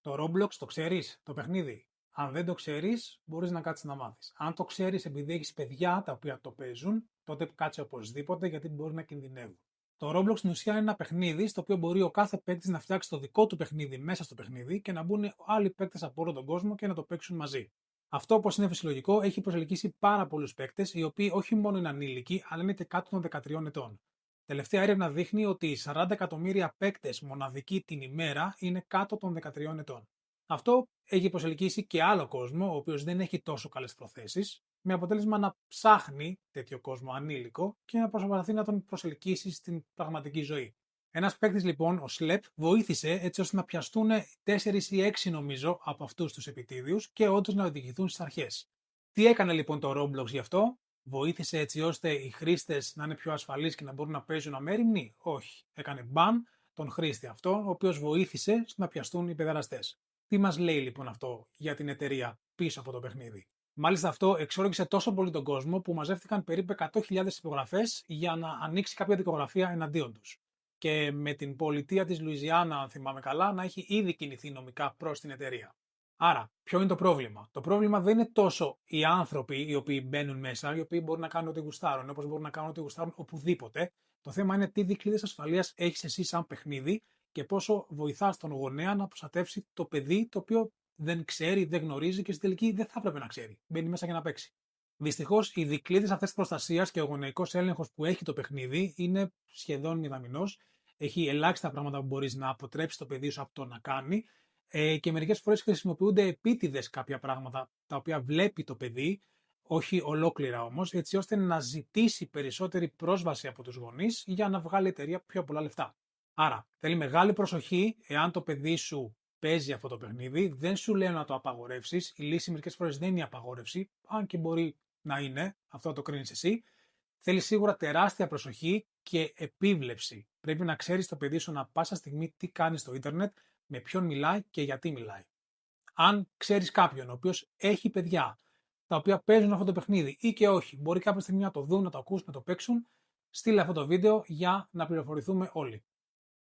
Το Roblox το ξέρεις, το παιχνίδι? Αν δεν το ξέρεις, μπορείς να κάτσεις να μάθεις. Αν το ξέρεις επειδή έχεις παιδιά τα οποία το παίζουν, τότε κάτσε οπωσδήποτε γιατί μπορεί να κινδυνεύουν. Το Roblox στην ουσία είναι ένα παιχνίδι στο οποίο μπορεί ο κάθε παίκτη να φτιάξει το δικό του παιχνίδι μέσα στο παιχνίδι και να μπουν άλλοι παίκτε από όλο τον κόσμο και να το παίξουν μαζί. Αυτό, όπω είναι φυσιολογικό, έχει προσελκύσει πάρα πολλού παίκτε, οι οποίοι όχι μόνο είναι ανήλικοι, αλλά είναι και κάτω των 13 ετών. Τελευταία έρευνα δείχνει ότι οι 40 εκατομμύρια παίκτε μοναδικοί την ημέρα είναι κάτω των 13 ετών. Αυτό έχει προσελκύσει και άλλο κόσμο, ο οποίο δεν έχει τόσο καλέ προθέσει, με αποτέλεσμα να ψάχνει τέτοιο κόσμο ανήλικο και να προσπαθεί να τον προσελκύσει στην πραγματική ζωή. Ένα παίκτη λοιπόν, ο Σλεπ, βοήθησε έτσι ώστε να πιαστούν 4 ή 6 νομίζω από αυτού του επιτίδιου και όντω να οδηγηθούν στι αρχέ. Τι έκανε λοιπόν το Roblox γι' αυτό? Βοήθησε έτσι ώστε οι χρήστε να είναι πιο ασφαλείς και να μπορούν να παίζουν αμέριμνοι? Όχι. Έκανε ban τον χρήστη αυτό, ο οποίο βοήθησε στο να πιαστούν οι παιδεραστές. Τι μας λέει λοιπόν αυτό για την εταιρεία πίσω από το παιχνίδι? Μάλιστα αυτό εξόργησε τόσο πολύ τον κόσμο που μαζεύτηκαν περίπου 100.000 υπογραφές για να ανοίξει κάποια δικογραφία εναντίον τους. Και με την πολιτεία της Λουιζιάννα, αν θυμάμαι καλά, να έχει ήδη κινηθεί νομικά προς την εταιρεία. Άρα, ποιο είναι το πρόβλημα? Το πρόβλημα δεν είναι τόσο οι άνθρωποι οι οποίοι μπαίνουν μέσα, οι οποίοι μπορούν να κάνουν ό,τι γουστάρουν, όπως μπορούν να κάνουν ό,τι γουστάρουν οπουδήποτε. Το θέμα είναι τι δικλείδες ασφαλείας έχεις εσύ σαν παιχνίδι και πόσο βοηθάς τον γονέα να προστατεύσει το παιδί το οποίο δεν ξέρει, δεν γνωρίζει και στην τελική δεν θα έπρεπε να ξέρει. Μπαίνει μέσα για να παίξει. Δυστυχώς, οι δικλείδες αυτές της προστασίας και ο γονεϊκός έλεγχος που έχει το παιχνίδι είναι σχεδόν μηδαμινός. Έχει ελάχιστα πράγματα που μπορείς να αποτρέψεις το παιδί σου από το να κάνει. Και μερικές φορές χρησιμοποιούνται επίτηδες κάποια πράγματα τα οποία βλέπει το παιδί, όχι ολόκληρα όμως, έτσι ώστε να ζητήσει περισσότερη πρόσβαση από τους γονείς για να βγάλει η εταιρεία πιο πολλά λεφτά. Άρα, θέλει μεγάλη προσοχή εάν το παιδί σου παίζει αυτό το παιχνίδι. Δεν σου λέω να το απαγορεύσεις. Η λύση μερικές φορές δεν είναι η απαγόρευση, αν και μπορεί να είναι, αυτό το κρίνεις εσύ. Θέλει σίγουρα τεράστια προσοχή και επίβλεψη. Πρέπει να ξέρεις το παιδί σου ανά πάσα στιγμή τι κάνει στο ίντερνετ, με ποιον μιλάει και γιατί μιλάει. Αν ξέρεις κάποιον ο οποίος έχει παιδιά τα οποία παίζουν αυτό το παιχνίδι ή και όχι, μπορεί κάποια στιγμή να το δουν, να το ακούσουν, να το παίξουν, στείλε αυτό το βίντεο για να πληροφορηθούμε όλοι.